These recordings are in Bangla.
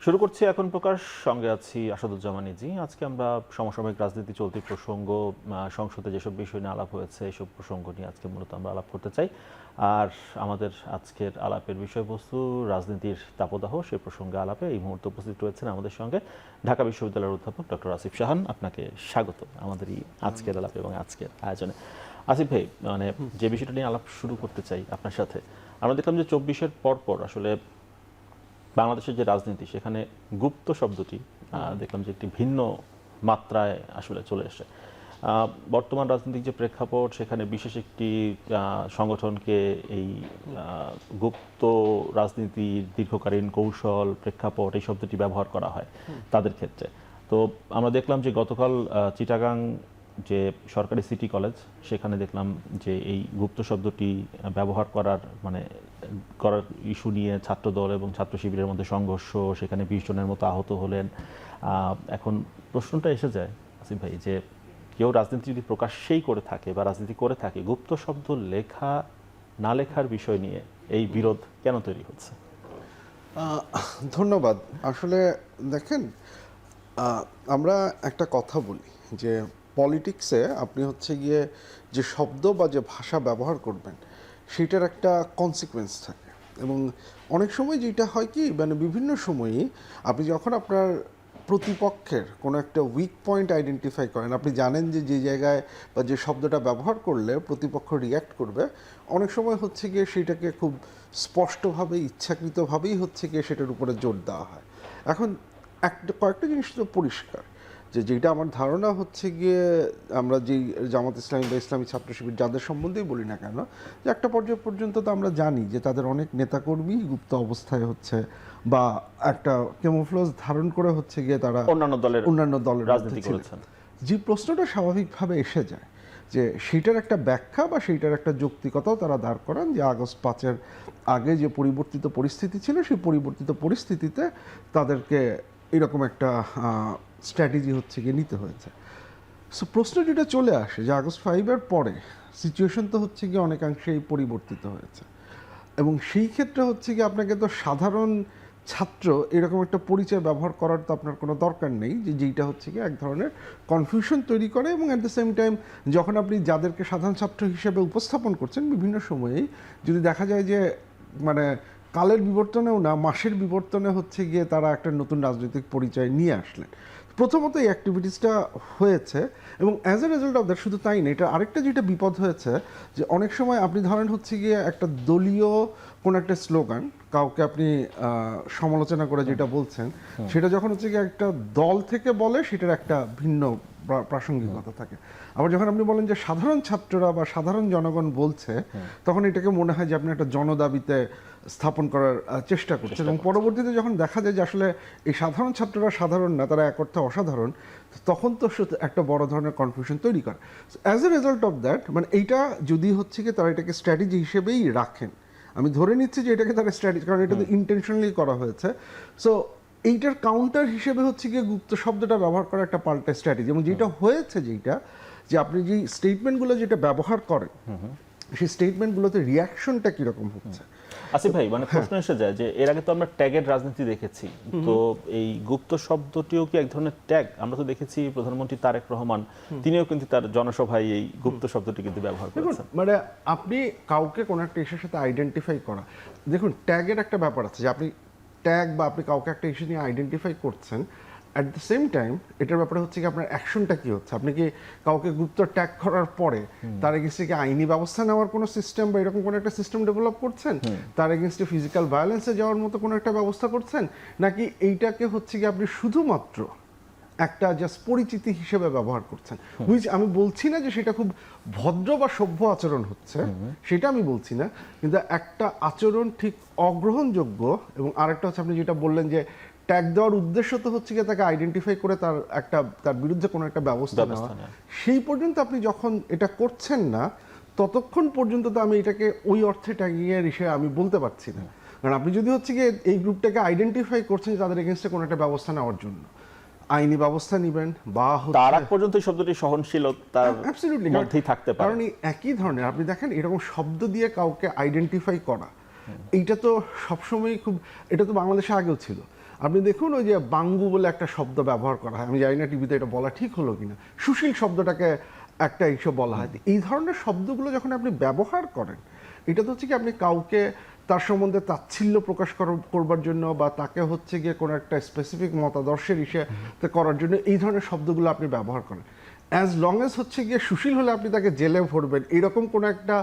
শুরু করছি এখন প্রকাশ, সঙ্গে আছি আসাদুজ্জামানী জি। আজকে আমরা সমসাময়িক রাজনীতি, চলতি প্রসঙ্গ, সংসদে যেসব বিষয় নিয়ে আলাপ হয়েছে এইসব প্রসঙ্গ নিয়ে আজকে মূলত আমরা আলাপ করতে চাই। আর আমাদের আজকের আলাপের বিষয়বস্তু রাজনীতির তাপদাহ, সে প্রসঙ্গে আলাপে এই মুহূর্তে উপস্থিত রয়েছেন আমাদের সঙ্গে ঢাকা বিশ্ববিদ্যালয়ের অধ্যাপক ডক্টর আসিফ শাহান। আপনাকে স্বাগত আমাদের এই আজকের আলাপে এবং আজকের আয়োজনে। আসিফ ভাই, মানে যে বিষয়টা নিয়ে আলাপ শুরু করতে চাই আপনার সাথে, আমরা দেখলাম যে 24-এর পরপর আসলে বাংলাদেশের যে রাজনীতি, সেখানে গুপ্ত শব্দটি দেখলাম যে একটি ভিন্ন মাত্রায় আসলে চলে এসে বর্তমান রাজনৈতিক যে প্রেক্ষাপট, সেখানে বিশেষ একটি সংগঠনকে এই গুপ্ত রাজনীতির দীর্ঘকালীন কৌশল, প্রেক্ষাপট, এই শব্দটি ব্যবহার করা হয় তাদের ক্ষেত্রে। তো আমরা দেখলাম যে গতকাল চিটাগাং যে সরকারি সিটি কলেজ, সেখানে দেখলাম যে এই গুপ্ত শব্দটি ব্যবহার করার ইস্যু নিয়ে ছাত্রদল এবং ছাত্র শিবিরের মধ্যে সংঘর্ষ, সেখানে 20 জনের মতো আহত হলেন। এখন প্রশ্নটা এসে যায় আসিফ ভাই, যে কেউ রাজনীতি যদি প্রকাশ্যেই করে থাকে বা রাজনীতি করে থাকে, গুপ্ত শব্দ লেখা না লেখার বিষয় নিয়ে এই বিরোধ কেন তৈরি হচ্ছে? ধন্যবাদ। আসলে দেখেন, আমরা একটা কথা বলি যে পলিটিক্সে আপনি হচ্ছে গিয়ে যে শব্দ বা যে ভাষা ব্যবহার করবেন সেটার একটা কনসিকুয়েন্স থাকে। এবং অনেক সময় যেটা হয় কি, মানে বিভিন্ন সময়ই আপনি যখন আপনার প্রতিপক্ষের কোনো একটা উইক পয়েন্ট আইডেন্টিফাই করেন, আপনি জানেন যে যে জায়গায় বা যে শব্দটা ব্যবহার করলে প্রতিপক্ষ রিয়্যাক্ট করবে, অনেক সময় হচ্ছে গিয়ে সেটাকে খুব স্পষ্টভাবে, ইচ্ছাকৃতভাবেই হচ্ছে গিয়ে সেটার উপরে জোর দেওয়া হয়। এখন কয়েকটা জিনিস তো পরিষ্কার, যে যেটা আমার ধারণা হচ্ছে গিয়ে, আমরা যেই জামাত ইসলামী বা ইসলামী ছাত্র শিবির যাদের সম্বন্ধেই বলি না কেন, যে একটা পর্যায় পর্যন্ত তো আমরা জানি যে তাদের অনেক নেতাকর্মী গুপ্ত অবস্থায় হচ্ছে বা একটা ক্যামোফ্লেজ ধারণ করে হচ্ছে গিয়ে তারা অন্যান্য দলের রাজনীতি করেছেন। যে প্রশ্নটা স্বাভাবিকভাবে এসে যায়, যে সেইটার একটা ব্যাখ্যা বা সেইটার একটা যৌক্তিকতাও তারা দাঁড় করান, যে আগস্ট 5-এর আগে যে পরিবর্তিত পরিস্থিতি ছিল, সেই পরিবর্তিত পরিস্থিতিতে তাদেরকে এরকম একটা স্ট্র্যাটেজি হচ্ছে গিয়ে নিতে হয়েছে। সো প্রশ্ন যেটা চলে আসে যে আগস্ট 5-এর পরে সিচুয়েশন তো হচ্ছে গিয়ে অনেকাংশেই পরিবর্তিত হয়েছে, এবং সেই ক্ষেত্রে হচ্ছে গিয়ে আপনাকে তো সাধারণ ছাত্র এরকম একটা পরিচয় ব্যবহার করার তো আপনার কোনো দরকার নেই, যে যেইটা হচ্ছে গিয়ে এক ধরনের কনফিউশন তৈরি করে। এবং অ্যাট দ্য সেম টাইম যখন আপনি যাদেরকে সাধারণ ছাত্র হিসেবে উপস্থাপন করছেন, বিভিন্ন সময়েই যদি দেখা যায় যে মানে কালের বিবর্তনেও না, মাসের বিবর্তনে হচ্ছে গিয়ে তারা একটা নতুন রাজনৈতিক পরিচয় নিয়ে আসলেন। প্রথমত এই অ্যাক্টিভিটিসটা হয়েছে, এবং as a result of that, শুধু তাই না, এটা আরেকটা যেটা বিপদ হয়েছে, যে অনেক সময় আপনি ধরেন হচ্ছে গিয়ে একটা দলীয় কোনো একটা স্লোগান কাউকে আপনি সমালোচনা করে যেটা বলছেন, সেটা যখন হচ্ছে গিয়ে একটা দল থেকে বলে, সেটার একটা ভিন্ন প্রাসঙ্গিকতা থাকে। আবার যখন আপনি বলেন যে সাধারণ ছাত্ররা বা সাধারণ জনগণ বলছে, তখন এটাকে মনে হয় যে আপনি একটা জনদাবিতে স্থাপন করার চেষ্টা করছেন। এবং পরবর্তীতে যখন দেখা যায় যে আসলে এই সাধারণ ছাত্ররা সাধারণ না, তারা এক অর্থে অসাধারণ, তখন তো একটা বড় ধরনের কনফিউশন তৈরি করে। As a result of that, মানে এইটা যদি হচ্ছে কি তারা এটাকে স্ট্র্যাটেজি হিসেবেই রাখেন, আমি ধরে নিচ্ছি যে এটাকে তারা স্ট্র্যাটেজি, কারণ এটা তো ইন্টেনশনালি করা হয়েছে। সো এইটার কাউন্টার হিসেবে হচ্ছে গিয়ে গুপ্ত শব্দটা ব্যবহার করা একটা পাল্টা স্ট্র্যাটেজি। এবং যেটা হয়েছে, যেটা যে আপনি যে স্টেটমেন্টগুলো যেটা ব্যবহার করেন, সেই স্টেটমেন্টগুলোতে রিয়াকশনটা কিরকম হচ্ছে। আসিফ ভাই, মানে প্রশ্ন এসে যায় যে এর আগে তো আমরা ট্যাগের রাজনীতি দেখেছি, তো এই গুপ্ত শব্দটিও কি এক ধরনের ট্যাগ? আমরা তো দেখেছি প্রধানমন্ত্রী তারেক রহমান, তিনিও কিন্তু তার জনসভায় এই গুপ্ত শব্দটি কিন্তু ব্যবহার করেছেন। মানে আপনি কাউকে কোনো একটা ইস্যুর সাথে আইডেন্টিফাই করা, দেখুন ট্যাগের একটা ব্যাপার আছে, যে আপনি ট্যাগ বা আপনি কাউকে একটা ইস্যু নিয়ে আইডেন্টিফাই করছেন, অ্যাট দ্য সেম টাইম এটার ব্যাপারে হচ্ছে কি আপনার অ্যাকশনটা কি হচ্ছে। আপনি কি কাউকে গুপ্ত ট্যাগ করার পরে তার এগেনস্টে কি আইনি ব্যবস্থা নেওয়ার কোনো সিস্টেম বা এরকম কোনো একটা সিস্টেম ডেভেলপ করছেন, তার এগেনস্টে ফিজিক্যাল ভায়োলেন্সে যাওয়ার মতো কোনো একটা ব্যবস্থা করছেন, নাকি এইটাকে হচ্ছে কি আপনি শুধুমাত্র একটা জাস্ট পরিচিতি হিসেবে ব্যবহার করছেন? হুইচ আমি বলছি না যে সেটা খুব ভদ্র বা সভ্য আচরণ হচ্ছে, সেটা আমি বলছি না, কিন্তু একটা আচরণ ঠিক অগ্রহণযোগ্য। এবং আরেকটা হচ্ছে আপনি যেটা বললেন যে ট্যাগ দেওয়ার উদ্দেশ্য তো হচ্ছে গিয়ে তাকে আইডেন্টিফাই করে তার বিরুদ্ধে কোনো একটা ব্যবস্থা নেওয়া। সেই পর্যন্ত আপনি যখন এটা করছেন না, ততক্ষণ পর্যন্ত তো আমি এটাকে ওই অর্থে ট্যাগিংয়ের হিসেবে আমি বলতে পারছি না। কারণ আপনি যদি হচ্ছে গিয়ে এই গ্রুপটাকে আইডেন্টিফাই করছেন তাদের এগেনস্টে কোনো একটা ব্যবস্থা নেওয়ার জন্য, আইনি ব্যবস্থা নেবেন বা তার আগ পর্যন্ত এই শব্দটি সহনশীলতার মধ্যেই থাকতে পারে। কারণ একই ধরনের আপনি দেখেন এরকম শব্দ দিয়ে কাউকে আইডেন্টিফাই করা, এইটা তো সবসময় খুব, এটা তো বাংলাদেশে আগেও ছিল। আপনি দেখুন ওই যে বাঙ্গু বলে একটা শব্দ ব্যবহার করা হয়, আমি জানি না টিভিতে এটা বলা ঠিক হলো কিনা, সুশীল শব্দটাকে একটা এইসব বলা হয়। এই ধরনের শব্দগুলো যখন আপনি ব্যবহার করেন, এটা তো হচ্ছে কি আপনি কাউকে তার সম্বন্ধে তাচ্ছিল্য প্রকাশ করবার জন্য বা তাকে হচ্ছে গিয়ে কোনো একটা স্পেসিফিক মতাদর্শের ইসেতে করার জন্য এই ধরনের শব্দগুলো আপনি ব্যবহার করেন। অ্যাজ লং এজ হচ্ছে গিয়ে সুশীল হলে আপনি তাকে জেলে ভরবেন, এরকম কোনো একটা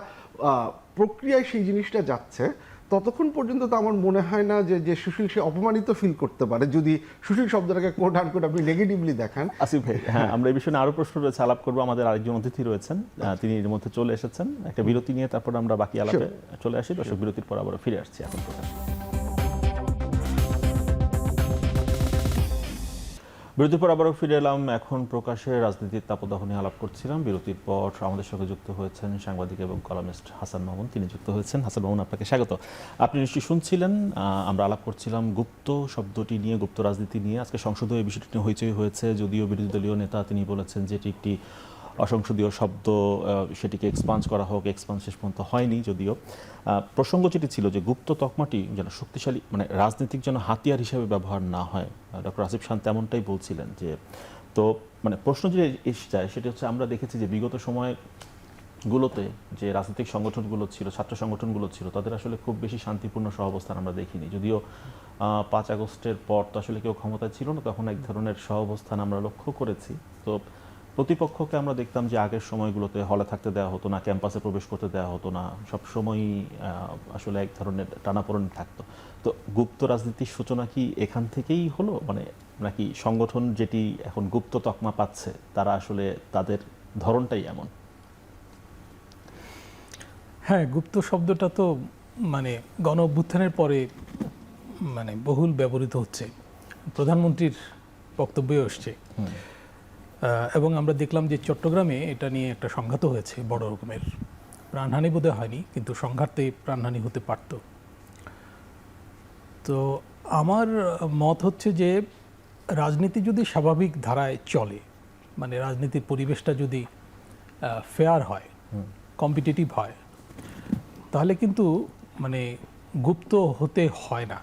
প্রক্রিয়ায় সেই জিনিসটা যাচ্ছে, ততক্ষণ পর্যন্ত তো আমার মনে হয় না যে সুশীল সে অপমানিত ফিল করতে পারে যদি সুশীল শব্দটাকে কোট আনকোট আপনি নেগেটিভলি দেখান। আসিফ ভাই, হ্যাঁ, আমরা এই বিষয়ে নিয়ে আরো প্রশ্ন রয়েছে, আলাপ করবো। আমাদের আরেকজন অতিথি রয়েছেন, তিনি এর মধ্যে চলে এসেছেন। একটা বিরতি নিয়ে তারপর আমরা বাকি আলাপে চলে আসি। দর্শক, বিরতির পর আবার ফিরে আসছি এখন প্রকাশ। বিরতির পর আবারও ফিরে এলাম। এখন প্রকাশে রাজনীতির তাপদাহ নিয়ে আলাপ করছিলাম। বিরতির পর আমাদের সঙ্গে যুক্ত হয়েছেন সাংবাদিক এবং কলামিস্ট হাসান মামুন, তিনি যুক্ত হয়েছেন। হাসান মামুন, আপনাকে স্বাগত। আপনি নিশ্চয়ই শুনছিলেন, আমরা আলাপ করছিলাম গুপ্ত শব্দটি নিয়ে, গুপ্ত রাজনীতি নিয়ে। আজকে সংসদে এই বিষয়টি নিয়ে হইচই হয়েছে, যদিও বিরোধী দলীয় নেতা তিনি বলেছেন যে এটি একটি অসংসদীয় শব্দ, সেটিকে এক্সপান্স করা হোক। এক্সপান্স শেষ পর্যন্ত হয়নি। যদিও প্রসঙ্গ যেটি ছিল যে গুপ্ত তকমাটি যেন শক্তিশালী, মানে রাজনীতিক যেন হাতিয়ার হিসেবে ব্যবহার না হয়, ডক্টর আসিফ শান তেমনটাই বলছিলেন। যে তো মানে প্রশ্ন যে এসে যায় সেটি হচ্ছে, আমরা দেখেছি যে বিগত সময়গুলোতে যে রাজনৈতিক সংগঠনগুলো ছিল, ছাত্র সংগঠনগুলো ছিল, তাদের আসলে খুব বেশি শান্তিপূর্ণ সহাবস্থান আমরা দেখিনি। যদিও 5 আগস্টের পর তো আসলে কেউ ক্ষমতায় ছিল না, তখন এক ধরনের সহাবস্থান আমরা লক্ষ্য করেছি। তো প্রতিপক্ষকে আমরা দেখতাম যে আগের সময়গুলোতে হলে থাকতে দেওয়া হতো না, ক্যাম্পাসে প্রবেশ করতে দেওয়া হতো না, সবসময়ই আসলে এক ধরনের টানাপোড়েন থাকতো। তো গুপ্ত রাজনীতির সূচনা কি এখান থেকেই হলো, মানে নাকি সংগঠন যেটি এখন গুপ্ত তকমা পাচ্ছে তারা আসলে তাদের ধরনটাই এমন? হ্যাঁ, গুপ্ত শব্দটা তো মানে গণ অভ্যুত্থানের পরে মানে বহুল ব্যবহৃত হচ্ছে, প্রধানমন্ত্রীর বক্তব্যে আসছে। এবং আমরা দেখলাম যে চট্টগ্রামে এটা নিয়ে একটা সংঘাত হয়েছে বড় রকমের। প্রাণহানি বোধহয় হয়নি, কিন্তু সংঘাতে প্রাণহানি হতে পারত। তো আমার মত হচ্ছে যে রাজনীতি যদি স্বাভাবিক ধারায় চলে, মানে রাজনীতির পরিবেশটা যদি ফেয়ার হয়, কম্পিটিটিভ হয়, তাহলে কিন্তু মানে গুপ্ত হতে হয় না।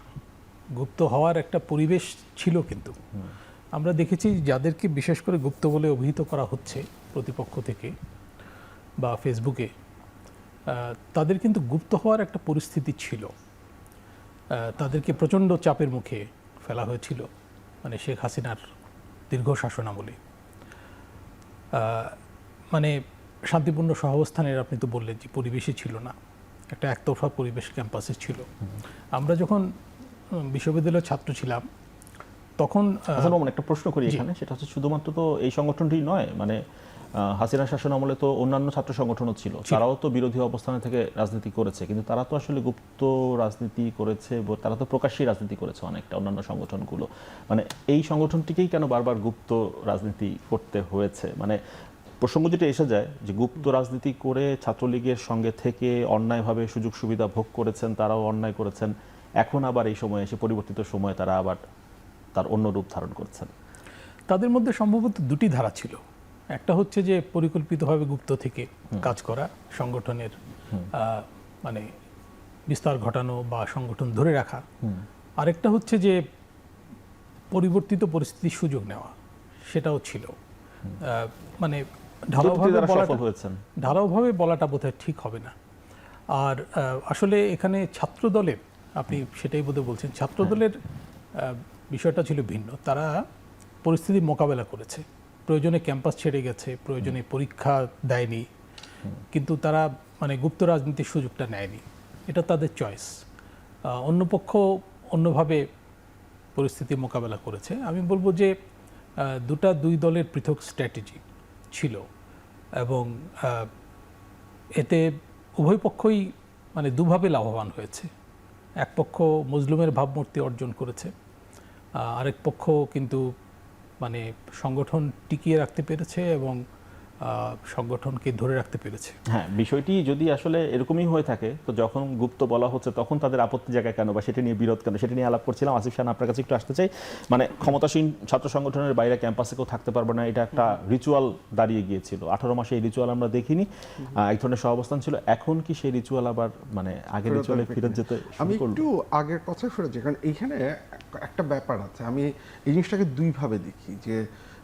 গুপ্ত হওয়ার একটা পরিবেশ ছিল। কিন্তু আমরা দেখেছি যাদেরকে বিশেষ করে গুপ্ত বলে অভিহিত করা হচ্ছে প্রতিপক্ষ থেকে বা ফেসবুকে, তাদের কিন্তু গুপ্ত হওয়ার একটা পরিস্থিতি ছিল। তাদেরকে প্রচণ্ড চাপের মুখে ফেলা হয়েছিল, মানে শেখ হাসিনার দীর্ঘ শাসনামলে। মানে শান্তিপূর্ণ সহাবস্থানের, আপনি তো বললেন যে পরিবেশই ছিল না, একটা একতরফা পরিবেশ ক্যাম্পাসে ছিল। আমরা যখন বিশ্ববিদ্যালয়ের ছাত্র ছিলাম তখন একটা প্রশ্ন করি এখানে, সেটা হচ্ছে শুধুমাত্র তো এই সংগঠনটি নয়, মানে হাসিনা শাসন আমলে তো অন্যান্য ছাত্র সংগঠনও ছিল, তারাও তো বিরোধী অবস্থানে থেকে রাজনীতি করেছে, কিন্তু তারা তো আসলে গুপ্ত রাজনীতি করেছে, তারা তো প্রকাশ্যেই রাজনীতি করেছে অনেকটা অন্যান্য সংগঠনগুলো। মানে এই সংগঠনটিকেই কেন বারবার গুপ্ত রাজনীতি করতে হয়েছে? মানে প্রসঙ্গ যেটা এসে যায় যে গুপ্ত রাজনীতি করে ছাত্রলীগের সঙ্গে থেকে অন্যায়ভাবে সুযোগ সুবিধা ভোগ করেছেন, তারাও অন্যায় করেছেন, এখন আবার এই সময়ে এসে পরিবর্তিত সময়ে তারা আবার তার অন্য রূপ ধারণ করছেন। তাদের মধ্যে সম্ভবত দুটি ধারা ছিল। একটা হচ্ছে যে পরিকল্পিতভাবে গুপ্ত থেকে কাজ করা, সংগঠনের মানে বিস্তার ঘটানো বা সংগঠন ধরে রাখা। আরেকটা হচ্ছে যে পরিবর্তিত পরিস্থিতির সুযোগ নেওয়া, সেটাও ছিল। মানে ঢালাওভাবে বলাটা বোধহয় ঠিক হবে না। আর আসলে এখানে ছাত্র দলের, আপনি সেটাই বোধহয় বলছেন, ছাত্র দলের বিষয়টা ছিল ভিন্ন। তারা পরিস্থিতি মোকাবেলা করেছে, প্রয়োজনে ক্যাম্পাস ছেড়ে গেছে, প্রয়োজনে পরীক্ষা দেয়নি, কিন্তু তারা মানে গুপ্ত রাজনীতির সুযোগটা নেয়নি। এটা তাদের চয়েস। অন্য পক্ষ অন্যভাবে পরিস্থিতি মোকাবেলা করেছে। আমি বলবো যে দুই দলের পৃথক স্ট্র্যাটেজি ছিল, এবং এতে উভয় পক্ষই মানে দুভাবে লাভবান হয়েছে। এক পক্ষ মজলুমের ভাবমূর্তি অর্জন করেছে, আরেক পক্ষ কিন্তু মানে সংগঠন টিকিয়ে রাখতে পেরেছে এবং সংগঠনকে ধরে রাখতে পেরেছে। হ্যাঁ, বিষয়টি যদি আসলে এরকমই হয়ে থাকে, তো যখন গুপ্ত বলা হচ্ছে তখন তাদের আপত্তি জায়গায় কেন, বা সেটা নিয়ে বিরোধ কেন, সেটা নিয়ে আলাপ করছিলাম। আসিফ শান, আপনার কাছে একটু আসতে চাই। মানে ক্ষমতাসীন ছাত্র সংগঠনের বাইরে ক্যাম্পাসে কেউ থাকতে পারবে না, এটা একটা রিচুয়াল দাঁড়িয়ে গিয়েছিল। 18 মাসে এই রিচুয়াল আমরা দেখিনি, এক ধরনের সহাবস্থান ছিল। এখন কি সেই রিচুয়াল আবার মানে আগের রিচুয়ালে ফিরে যেতে? আমি একটু আগের কথা শুনেছি, কারণ এইখানে একটা ব্যাপার আছে, আমি এই জিনিসটাকে দুইভাবে দেখি, যে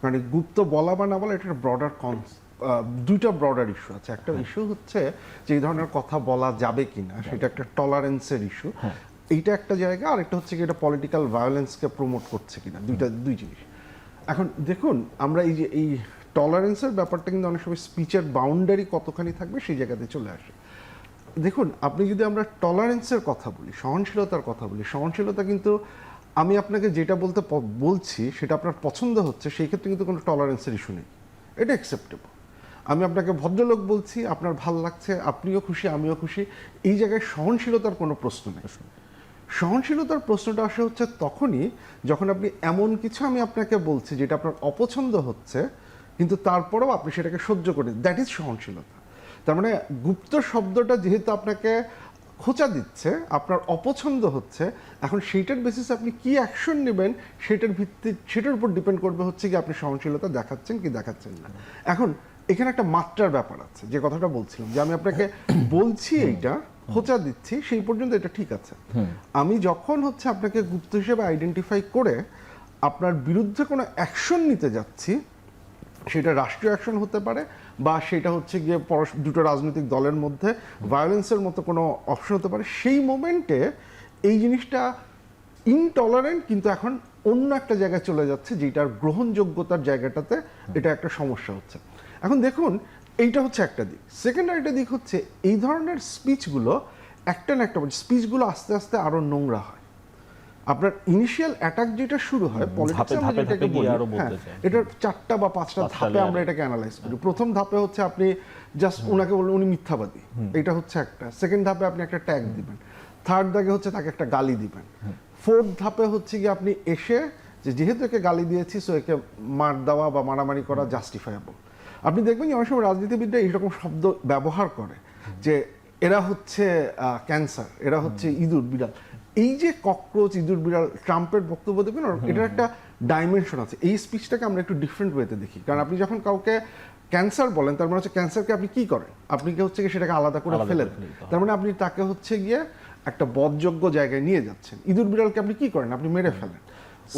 মানে গুপ্ত বলা বা না বলা এটা একটা ব্রডার দুইটা ব্রডার ইস্যু আছে। একটা ইস্যু হচ্ছে যে এই ধরনের কথা বলা যাবে কিনা, সেটা একটা টলারেন্সের ইস্যু, এইটা একটা জায়গা। আর একটা হচ্ছে কি এটা পলিটিক্যাল ভায়োলেন্সকে প্রমোট করছে কিনা, দুই জিনিস। এখন দেখুন, আমরা এই যে এই টলারেন্সের ব্যাপারটা কিন্তু অনেক সময় স্পিচের বাউন্ডারি কতখানি থাকবে সেই জায়গাতে চলে আসে। দেখুন, আপনি যদি আমরা টলারেন্সের কথা বলি, সহনশীলতার কথা বলি, সহনশীলতা কিন্তু আমি আপনাকে যেটা বলছি সেটা আপনার পছন্দ হচ্ছে, সেই ক্ষেত্রে কিন্তু কোনো টলারেন্সের ইস্যু নেই, এটা অ্যাকসেপ্টেবল। আমি আপনাকে ভদ্রলোক বলছি, আপনার ভাল লাগছে, আপনিও খুশি আমিও খুশি, এই জায়গায় সহনশীলতার কোনো প্রশ্ন নেই। সহনশীলতার প্রশ্নটা আসে হচ্ছে তখনই যখন আপনি এমন কিছু আমি আপনাকে বলছি যেটা আপনার অপছন্দ হচ্ছে, কিন্তু তারপরেও আপনি সেটাকে সহ্য করেন, দ্যাট ইজ সহনশীলতা। তার মানে গুপ্ত শব্দটা যেহেতু আপনাকে খোঁচা দিচ্ছে, আপনার অপছন্দ হচ্ছে, এখন সেইটার বেসিসে আপনি কি অ্যাকশন নেবেন সেটার উপর ডিপেন্ড করবে হচ্ছে কি আপনি সহনশীলতা দেখাচ্ছেন কি দেখাচ্ছেন না। এখন এখানে একটা মাত্রার ব্যাপার আছে, যে কথাটা বলছিলাম যে আমি আপনাকে বলছি এইটা খোঁচা দিচ্ছি, সেই পর্যন্ত এটা ঠিক আছে। আমি যখন হচ্ছে আপনাকে গুপ্ত হিসেবে আইডেন্টিফাই করে আপনার বিরুদ্ধে কোনো অ্যাকশন নিতে যাচ্ছি, সেটা রাষ্ট্রীয় অ্যাকশন হতে পারে বা সেটা হচ্ছে গিয়ে দুটো রাজনৈতিক দলের মধ্যে ভায়োলেন্সের মতো কোনো অপশন হতে পারে, সেই মোমেন্টে এই জিনিসটা ইনটলারেন্ট কিন্তু এখন অন্য একটা জায়গায় চলে যাচ্ছে, যেটার গ্রহণযোগ্যতার জায়গাটাতে এটা একটা সমস্যা হচ্ছে। এখন দেখুন, এইটা হচ্ছে একটা দিক। সেকেন্ড আরেকটা দিক হচ্ছে এই ধরনের স্পিচগুলো একটা না একটা স্পিচগুলো আস্তে আস্তে আরো নোংরা হয়। আপনার ইনিশিয়াল অ্যাটাক যেটা শুরু হয় পলিটিক্সে, আমরা যেটাকে বলি, এটার 4টা বা 5টা ধাপে আমরা এটাকে অ্যানালাইজ করি। প্রথম ধাপে হচ্ছে আপনি জাস্ট ওনাকে বললেন উনি মিথ্যাবাদী, এটা হচ্ছে একটা। সেকেন্ড ধাপে আপনি একটা ট্যাগ দিবেন। থার্ড ধাপে হচ্ছে তাকে একটা গালি দিবেন। ফোর্থ ধাপে হচ্ছে কি আপনি এসে যেহেতু একে গালি দিয়েছি সো একে মার দেওয়া বা মারামারি করা জাস্টিফায়েবল। আপনি দেখবেন যে অনেক সময় রাজনীতিবিদরা এইরকম শব্দ ব্যবহার করে যে এরা হচ্ছে ক্যান্সার, এরা হচ্ছে ইঁদুর বিড়াল। এই যে ককরোচ ইঁদুর বিড়াল, ট্রাম্পের বক্তব্য দেখবেন এটার একটা ডাইমেনশন আছে। এই স্পিচটাকে আমরা একটু ডিফারেন্ট ওয়েতে দেখি, কারণ আপনি যখন কাউকে ক্যান্সার বলেন তার মানে হচ্ছে ক্যান্সারকে আপনি কি করেন, আপনি কি হচ্ছে গিয়ে সেটাকে আলাদা করে ফেলে দেন, তার মানে আপনি তাকে হচ্ছে গিয়ে একটা বধযোগ্য জায়গায় নিয়ে যাচ্ছেন। ইঁদুর বিড়ালকে আপনি কি করেন, আপনি মেরে ফেলেন।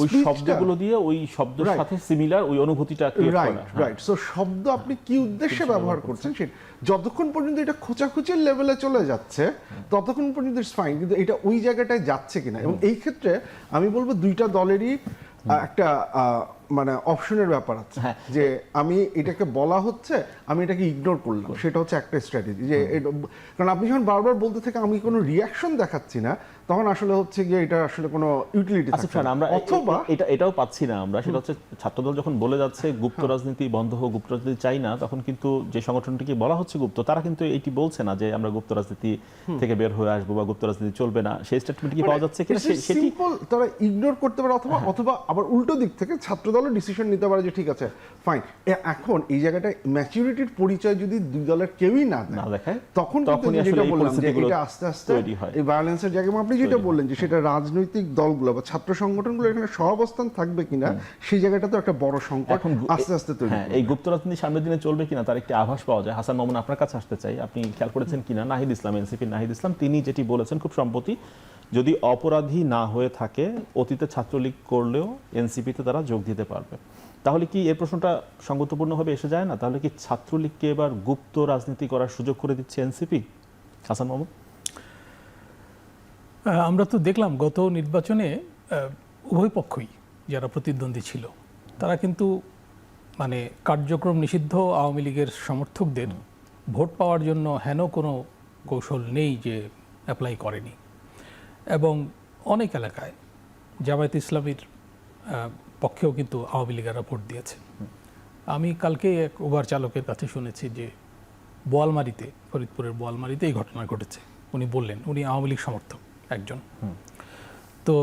ওই শব্দগুলো দিয়ে ওই শব্দের সাথে সিমিলার ওই অনুভূতিটা ক্রিয়েট করা। রাইট। সো শব্দ আপনি কি উদ্দেশ্যে ব্যবহার করছেন সেটা যতক্ষণ পর্যন্ত এটা খোঁচাখুচির লেভেলে চলে যাচ্ছে ততক্ষণ পর্যন্ত ইটস ফাইন, কিন্তু এটা ওই জায়গাটায় যাচ্ছে কিনা। এবং এই ক্ষেত্রে আমি বলবো দুইটা দলেরই একটা মানে অপশনের ব্যাপার আছে, যে আমি এটাকে বলা হচ্ছে আমি এটাকে ইগনোর করলাম, সেটা হচ্ছে একটা স্ট্র্যাটেজি। যে কারণ আপনি যখন বারবার বলতে থেকে আমি কোনো রিয়াকশন দেখাচ্ছি না, তখন আসলে হচ্ছে গিয়ে এটা আসলে কোনো ইউটিলিটি থাকছে না। আমরা অথবা এটাও পাচ্ছি না আমরা, সেটা হচ্ছে ছাত্রদল যখন বলে যাচ্ছে গুপ্ত রাজনীতি বন্ধ হোক, গুপ্ত রাজনীতি চাই না, তখন কিন্তু যে সংগঠনটিকে বলা হচ্ছে গুপ্ত, তারা কিন্তু এইটি বলছে না যে আমরা গুপ্ত রাজনীতি থেকে বের হয়ে আসবো বা গুপ্ত রাজনীতি চলবে না। সেই স্টেটমেন্ট কি পাওয়া যাচ্ছে কিনা সেটি তারা ইগনোর করতে পারে, অথবা আবার উল্টো দিক থেকে ছাত্রদল ডিসিশন নিতে পারে যে ঠিক আছে ফাইন। এখন এই জায়গাটায় ম্যাচুরিটির পরিচয় যদি দুই দলের কেউই না দেখায়, তখন যেটা বললাম যে এটা আস্তে আস্তে এই ভায়োলেন্সের জায়গায় আপনি যেটা বললেন যে সেটা রাজনৈতিক দলগুলো বা ছাত্র সংগঠনগুলো এখানে সহাবস্থান থাকবে কিনা, সেই জায়গাটা তো একটা বড় সংকট আস্তে আস্তে তৈরি। এই গুপ্ত রাজনীতি সামনের দিনে চলবে কিনা তার একটি আভাস পাওয়া যায়। হাসান মামুন, আপনার কাছে আসতে চাই, আপনি খেয়াল করেছেন কিনা নাহিদ ইসলাম, এনসিপির নাহিদ ইসলাম, তিনি যেটি বলেছেন খুব সম্প্রতি, যদি অপরাধী না হয়ে থাকে অতীতে ছাত্রলীগ করলেও এনসিপিতে তারা যোগ দিতে পারবে। তাহলে কি এই প্রশ্নটা সঙ্গতপূর্ণভাবে এসে যায় না? তাহলে কি ছাত্রলীগকে এবার গুপ্ত রাজনীতি করার সুযোগ করে দিচ্ছে এনসিপি? হাসান মামুন, আমরা তো দেখলাম গত নির্বাচনে উভয় পক্ষই যারা প্রতিদ্বন্দ্বী ছিল তারা কিন্তু মানে কার্যক্রম নিষিদ্ধ আওয়ামী লীগের সমর্থকদের ভোট পাওয়ার জন্য হেন কোনো কৌশল নেই যে অ্যাপ্লাই করেনি। এবং অনেক এলাকায় জামায়াত ইসলামীর পক্ষেও কিন্তু আওয়ামী লীগেরা ভোট দিয়েছে। আমি কালকে এক উবার চালকের কাছে শুনেছি যে বোয়ালমারিতে, ফরিদপুরের বোয়ালমারিতে এই ঘটনা ঘটেছে। উনি বললেন উনি আওয়ামী লীগ সমর্থক একজন। তো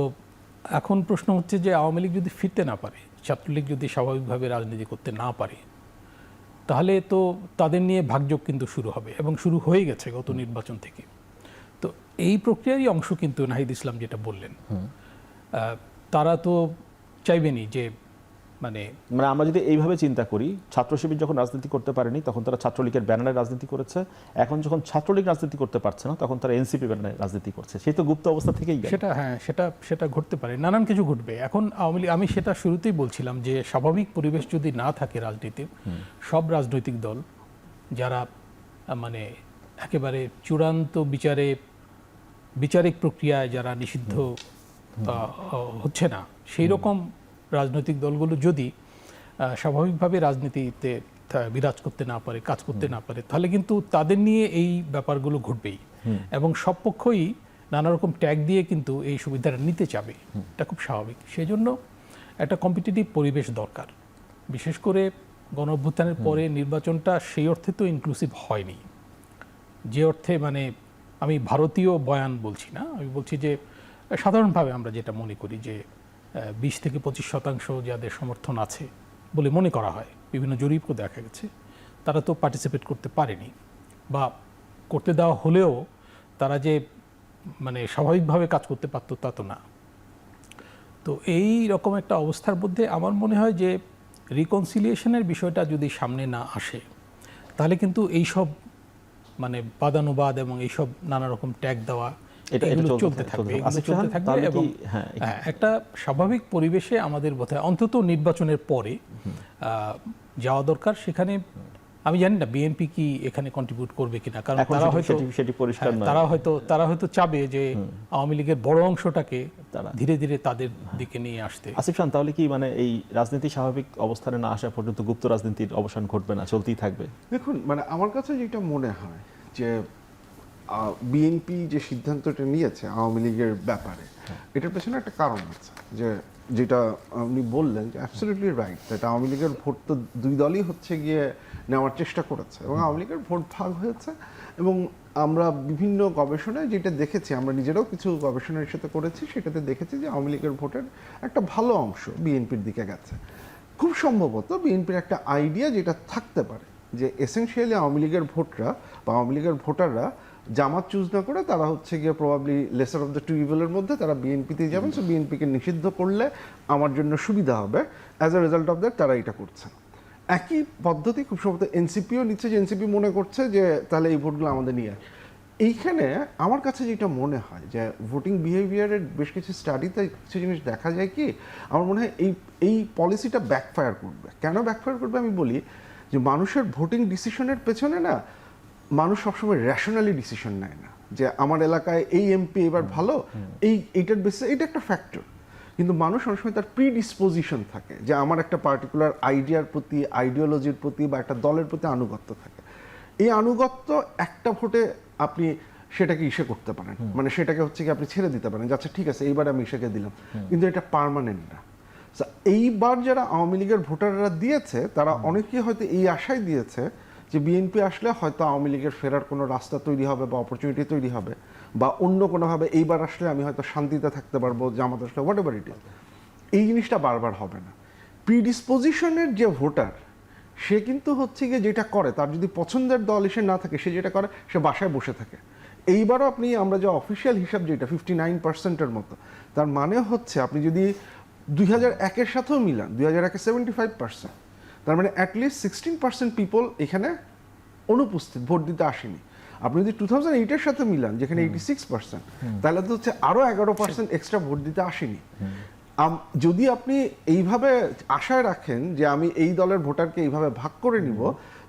এখন প্রশ্ন হচ্ছে যে আওয়ামী লীগ যদি ফিরতে না পারে, ছাত্রলীগ যদি স্বাভাবিকভাবে রাজনীতি করতে না পারে, তাহলে তো তাদের নিয়ে ভাগযোগ কিন্তু শুরু হবে এবং শুরু হয়ে গেছে গত নির্বাচন থেকে। তো এই প্রক্রিয়ারই অংশ কিন্তু নাহিদ ইসলাম যেটা বললেন, তারা তো চাইবেনই যে মানে মানে আমরা যদি এইভাবে চিন্তা করি, ছাত্র শিবির যখন রাজনীতি করতে পারেনি তখন তারা ছাত্রলীগের ব্যানারে রাজনীতি করেছে, এখন যখন ছাত্রলীগ রাজনীতি করতে পারছে না তখন তারা এনসিপি ব্যানারে রাজনীতি করছে। সেই তো গুপ্ত অবস্থা থেকেই গেল। সেটা ঘটতে পারে, নানান কিছু ঘটবে। এখন আওয়ামী লীগ, আমি সেটা শুরুতেই বলছিলাম যে স্বাভাবিক পরিবেশ যদি না থাকে রাজনীতির, সব রাজনৈতিক দল যারা মানে একেবারে চূড়ান্ত বিচারিক প্রক্রিয়ায় যারা নিষিদ্ধ হচ্ছে না, সেই রকম রাজনৈতিক দলগুলো যদি স্বাভাবিকভাবে রাজনীতিতে বিরাজ করতে না পারে, কাজ করতে না পারে, তাহলে কিন্তু তাদের নিয়ে এই ব্যাপারগুলো ঘটবেই এবং সব পক্ষই নানা রকম ট্যাগ দিয়ে কিন্তু এই সুবিধাটা নিতে চাবে। এটা খুব স্বাভাবিক। সেই জন্য একটা কম্পিটিটিভ পরিবেশ দরকার। বিশেষ করে গণ-অভ্যুত্থানের পরে নির্বাচনটা সেই অর্থে তো ইনক্লুসিভ হয়নি, যে অর্থে মানে আমি ভারতীয় বয়ান বলছি না, আমি বলছি যে সাধারণভাবে আমরা যেটা মনে করি যে 20 থেকে 25% যাদের সমর্থন আছে বলে মনে করা হয়, বিভিন্ন জরিপও দেখা গেছে, তারা তো পার্টিসিপেট করতে পারেনি, বা করতে দেওয়া হলেও তারা যে মানে স্বাভাবিকভাবে কাজ করতে পারতো তা তো না। তো এই রকম একটা অবস্থার মধ্যে আমার মনে হয় যে রিকনসিলিয়েশনের বিষয়টা যদি সামনে না আসে, তাহলে কিন্তু এইসব মানে বাদানুবাদ এবং এইসব নানা রকম ট্যাগ দেওয়া এগুলো চলতে থাকবে এবং একটা স্বাভাবিক পরিবেশে আমাদের বোধহয় অন্তত নির্বাচনের পরে যাওয়া দরকার। সেখানে আমি জানি না বিএনপি কি এখানে কন্ট্রিবিউট করবে কিনা, কারণ তারা হয়তো চাবে যে আওয়ামী লীগের বড় অংশটাকে ধীরে ধীরে তাদের দিকে নিয়ে আসতে। আসিফ খান, তাহলে কি মানে এই রাজনীতি স্বাভাবিক অবস্থানে না আসা পর্যন্ত গুপ্ত রাজনীতির অবসান ঘটবে না, চলতেই থাকবে? দেখুন, মানে আমার কাছে যেটা মনে হয় যে বিএনপি যে সিদ্ধান্তটা নিয়েছে আওয়ামী লীগের ব্যাপারে, এটার পেছনে একটা কারণ আছে, যেটা আপনি বললেন যে অ্যাবসলিউটলি রাইট, দ্যাট আওয়ামী লীগের ভোট তো দুই দলই হচ্ছে গিয়ে নেওয়ার চেষ্টা করেছে এবং আওয়ামী লীগের ভোট ভাগ হয়েছে। এবং আমরা বিভিন্ন গবেষণায় যেটা দেখেছি, আমরা নিজেরাও কিছু গবেষণার সাথে করেছি, সেটাতে দেখেছি যে আওয়ামী লীগের ভোটের একটা ভালো অংশ বিএনপির দিকে গেছে। খুব সম্ভবত বিএনপির একটা আইডিয়া যেটা থাকতে পারে যে এসেনশিয়ালি আওয়ামী লীগের ভোটরা বা আওয়ামী লীগের ভোটাররা জামাত চুজ না করে তারা হচ্ছে গিয়ে probably lesser of the two ইভিলের মধ্যে তারা বিএনপিতেই যাবেন, সো বিএনপিকে নিষিদ্ধ করলে আমার জন্য সুবিধা হবে। As a result of that তারা এটা করছে। একই পদ্ধতি খুব সম্ভবত এনসিপিও নিচ্ছে, যে এনসিপি মনে করছে যে তাহলে এই ভোটগুলো আমাদের নিয়ে। এইখানে আমার কাছে যেটা মনে হয় যে ভোটিং বিহেভিয়ারের বেশ কিছু স্টাডিতে কিছু জিনিস দেখা যায় কি, আমার মনে হয় এই পলিসিটা ব্যাকফায়ার করবে। কেন ব্যাকফায়ার করবে আমি বলি, যে মানুষের ভোটিং ডিসিশনের পেছনে না মানুষ সবসময় র্যাশনালি ডিসিশন নেয় না, যে আমার এলাকায় এই এমপি এবার ভালো, এইটার বেসিসে, এটা একটা ফ্যাক্টর। কিন্তু মানুষ অনেক সময় তার প্রিডিসপোজিশন থাকে যে আমার একটা পার্টিকুলার আইডিয়ার প্রতি, আইডিওলজির প্রতি বা একটা দলের প্রতি আনুগত্য থাকে। এই আনুগত্য একটা ভোটে আপনি সেটাকে ইসে করতে পারেন, মানে সেটাকে হচ্ছে কি আপনি ছেড়ে দিতে পারেন যে আচ্ছা ঠিক আছে এইবার আমি ইসেকে দিলাম, কিন্তু এটা পার্মানেন্ট না। এইবার যারা আওয়ামী লীগের ভোটাররা দিয়েছে তারা অনেকেই হয়তো এই আশায় দিয়েছে যে বিএনপি আসলে হয়তো আওয়ামী লীগের ফেরার কোনো রাস্তা তৈরি হবে বা অপরচুনিটি তৈরি হবে, বা অন্য কোনোভাবে এইবার আসলে আমি হয়তো শান্তিতে থাকতে পারবো, জামাত আসলে হোয়াট এভার ইট ইজ। এই জিনিসটা বারবার হবে না। প্রিডিসপোজিশনের যে ভোটার, সে কিন্তু হচ্ছে গিয়ে যেটা করে, তার যদি পছন্দের দল এসে না থাকে, সে যেটা করে সে বাসায় বসে থাকে। এইবারও আপনি, আমরা যে অফিসিয়াল হিসাব যেটা 59%-এর মতো, তার মানে হচ্ছে আপনি যদি 2001-এর সাথেও মিলান, 2001-এ 75%, তার মানে অ্যাটলিস্ট 16% পিপল এখানে অনুপস্থিত, ভোট দিতে আসেনি। আপনি যদি 2008-এর সাথে মিলান, যেখানে 86%, তাহলে তো হচ্ছে আরও 11% এক্সট্রা ভোট দিতে আসেনি। যদি আপনি এইভাবে আশায় রাখেন যে আমি এই দলের ভোটারকে এইভাবে ভাগ করে নিব,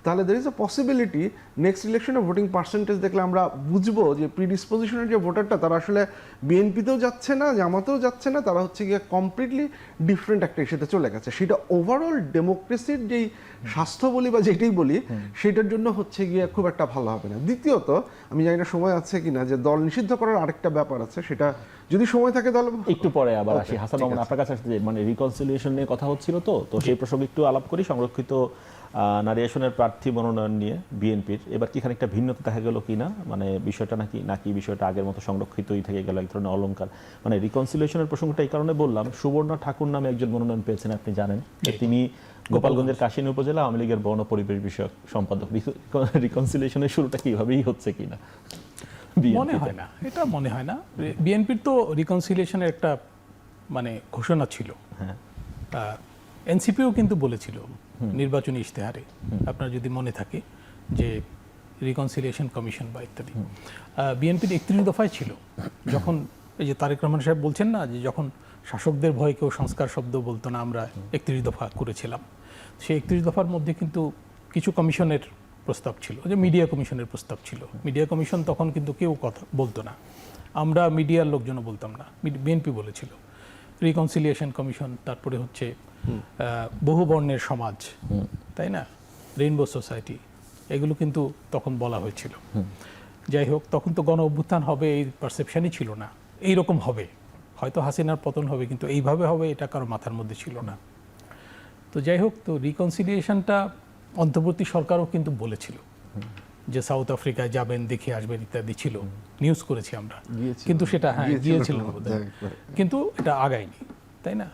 তাহলে there is a possibility next ইলেকশনে ভোটিং পার্সেন্টেজ দেখলে আমরা বুঝবো যে প্রিডিসপোজিশনের যে ভোটারটা তারা আসলে বিএনপিতেও যাচ্ছে না, জামাতেও যাচ্ছে না, তারা হচ্ছে গিয়ে কমপ্লিটলি ডিফারেন্ট একটা ইস্যুতে চলে গেছে। সেটা ওভারঅল ডেমোক্রেসির যেই স্বাস্থ্য বলি বা যেটাই বলি, সেটার জন্য হচ্ছে গিয়ে খুব একটা ভালো হবে না। দ্বিতীয়ত, আমি জানি না সময় আছে কিনা, যে দল নিষিদ্ধ করার আরেকটা ব্যাপার আছে, সেটা যদি সময় থাকে তাহলে একটু পরে আবার আসি। হাসান মামুন, আপনার কাছে আসতে মানে রিকনসিলিয়েশন নিয়ে কথা হচ্ছিল, তো সেই প্রসঙ্গে একটু আলাপ করি। সংরক্ষিত নারী আসনের প্রার্থী মনোনয়ন নিয়ে বিএনপির এবার কি খানিকটা ভিন্নতা দেখা গেল কিনা, মানে বিষয়টা নাকি বিষয়টা আগের মতো সংরক্ষিতই থেকে গেল, এক ধরনের অলংকার। মানে রিকনসিলিয়েশনের প্রসঙ্গটা এই কারণে বললাম, সুবর্ণা ঠাকুর নামে একজন মনোনয়ন পেয়েছেন, আপনি জানেন, তিনি গোপালগঞ্জের কাশিনী উপজেলা আওয়ামী লীগের বন পরিবেশ বিষয়ক সম্পাদক। রিকনসিলিয়েশনের শুরুটা কিভাবেই হচ্ছে কিনা মনে হয় না, এটা মনে হয় না। বিএনপির তো রিকনসিলিয়েশনের একটা মানে ঘোষণা ছিল, এনসিপিও কিন্তু বলেছিল নির্বাচনী ইশতেহারে, আপনার যদি মনে থাকে, যে রিকনসিলিয়েশন কমিশন বা ইত্যাদি। বিএনপির 31 দফায় ছিল, যখন এই যে তারেক রহমান সাহেব বলছেন না যে যখন শাসকদের ভয়ে কেউ সংস্কার শব্দ বলতো না, আমরা 31 দফা করেছিলাম। সেই 31 দফার মধ্যে কিন্তু কিছু কমিশনের প্রস্তাব ছিল, যে মিডিয়া কমিশনের প্রস্তাব ছিল। মিডিয়া কমিশন তখন কিন্তু কেউ কথা বলতো না, আমরা মিডিয়ার লোকজনও বলতাম না, বিএনপি বলেছিল। রিকনসিলিয়েশন কমিশন, তারপরে হচ্ছে বহুবর্ণের সমাজ, তাই না, রেইনবো সোসাইটি, এগুলো কিন্তু তখন বলা হয়েছিল। যাই হোক, তখন তো গণ অভ্যুত্থান হবে এই পারসেপশনই ছিল না। এইরকম হবে, হয়তো হাসিনার পতন হবে, কিন্তু এইভাবে হবে এটা কারো মাথার মধ্যে ছিল না। তো যাই হোক, তো রিকনসিলিয়েশনটা অন্তর্বর্তী সরকারও কিন্তু বলেছিল যে সাউথ আফ্রিকায় যাবেন, দেখে আসবেন ইত্যাদি ছিল, নিউজ করেছি আমরা, কিন্তু সেটা গিয়েছিলেন বোধহয়, কিন্তু এটা আগায়নি, তাই না।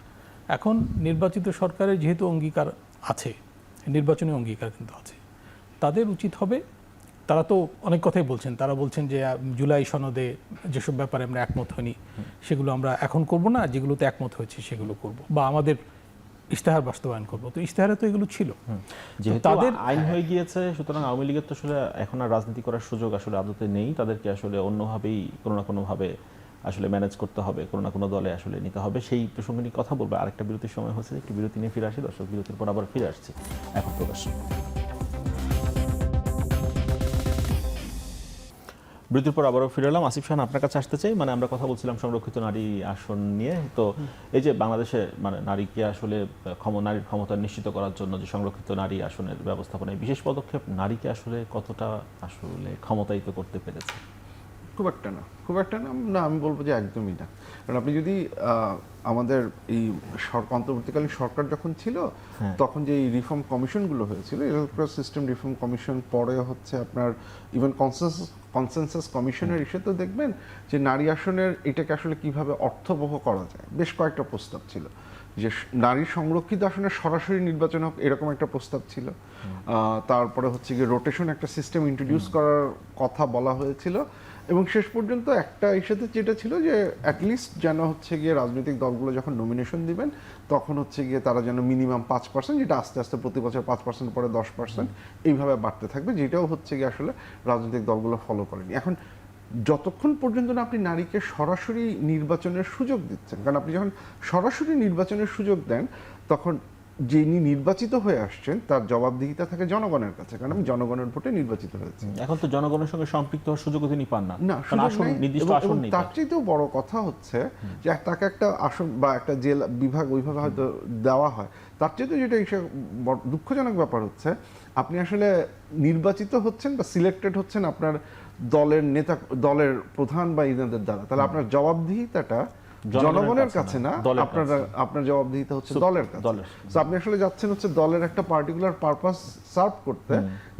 এখন নির্বাচিত সরকারের যেহেতু অঙ্গীকার আছে, নির্বাচনী অঙ্গীকার কিন্তু আছে, তাদের উচিত হবে, তারা তো অনেক কথাই বলছেন, তারা বলছেন যে জুলাই সনদে যেসব ব্যাপারে আমরা একমত হইনি সেগুলো আমরা এখন করব না, যেগুলোতে একমত হয়েছে সেগুলো করব, বা আমাদের ইশতেহার বাস্তবায়ন করবো। তো ইশতেহারে তো এগুলো ছিল, যেহেতু তাদের আইন হয়ে গিয়েছে, সুতরাং আওয়ামী লীগের তো আসলে এখন আর রাজনীতি করার সুযোগ আসলে আদতে নেই। তাদেরকে আসলে অন্যভাবেই কোনো না কোনোভাবে আসলে ম্যানেজ করতে হবে, কোনো না কোনো দলে আসলে নিতে হবে। সেই প্রসঙ্গে নিয়ে কথা বলবো। আরেকটা বিরতির সময় হচ্ছে, একটু বিরতি নিয়ে ফিরে আসি দর্শক, বিরতির পর আবার ফিরে আসছি এখন প্রকাশ। বিরতির পর আবারও ফিরে এলাম। আসিফ শাহ, আপনার কাছে আসতে চাই। মানে আমরা কথা বলছিলাম সংরক্ষিত নারী আসন নিয়ে। তো এই যে বাংলাদেশে মানে নারীকে আসলে নারীর ক্ষমতা নিশ্চিত করার জন্য যে সংরক্ষিত নারী আসনের ব্যবস্থাপনায় বিশেষ পদক্ষেপ নারীকে আসলে কতটা আসলে ক্ষমতায়িত করতে পেরেছে? খুব একটা না, না, আমি বলবো যে একদমই না। কারণ আপনি যদি আমাদের এই অন্তর্বর্তীকালীন সরকার যখন ছিল, তখন যে এই রিফর্ম কমিশনগুলো হয়েছিল, ইলেকট্রাল সিস্টেম রিফর্ম কমিশন, পরে হচ্ছে আপনার ইভেন কনসেনসাস কমিশনের ইস্যুতে দেখবেন যে নারী আসনের এটাকে আসলে কিভাবে অর্থবহ করা যায়, বেশ কয়েকটা প্রস্তাব ছিল। যে নারী সংরক্ষিত আসনের সরাসরি নির্বাচন হোক, এরকম একটা প্রস্তাব ছিল। তারপরে হচ্ছে গিয়ে রোটেশন একটা সিস্টেম ইন্ট্রোডিউস করার কথা বলা হয়েছিল, এবং শেষ পর্যন্ত একটা ইস্যুতে যেটা ছিল যে অ্যাটলিস্ট যেন হচ্ছে গিয়ে রাজনৈতিক দলগুলো যখন নমিনেশন দিবেন তখন হচ্ছে গিয়ে তারা যেন মিনিমাম 5%, যেটা আস্তে আস্তে প্রতি বছর 5% পরে 10% এইভাবে বাড়তে থাকবে, যেটাও হচ্ছে গিয়ে আসলে রাজনৈতিক দলগুলো ফলো করেনি। এখন যতক্ষণ পর্যন্ত না আপনি নারীকে সরাসরি নির্বাচনের সুযোগ দিচ্ছেন, কারণ আপনি যখন সরাসরি নির্বাচনের সুযোগ দেন তখন যিনি নির্বাচিত হয়ে আসছেন তার জবাবদিহিতা থাকে জনগণের কাছে, কারণ আমি জনগণের ভোটে নির্বাচিত হয়েছি। এখন তো জনগণের সঙ্গে সম্পৃক্ত হওয়ার সুযোগ তিনি পান না, নির্দিষ্ট আসন নেই। তার চেয়েও বড় কথা হচ্ছে যে তাকে একটা আসন বা একটা জেলা বিভাগ ওইভাবে হয়তো দেওয়া হয়, তার চেয়ে যেটা দুঃখজনক ব্যাপার হচ্ছে আপনি আসলে নির্বাচিত হচ্ছেন বা সিলেক্টেড হচ্ছেন আপনার দলের নেতা, দলের প্রধান বা ইনাদের দ্বারা, তাহলে আপনার জবাবদিহিতাটা জনগণের কাছে না, আপনার জবাবদিহিতা হচ্ছে দলের কাছে। তো আপনি আসলে যাচ্ছেন হচ্ছে দলের একটা পার্টিকুলার পারপাস সার্ভ করতে,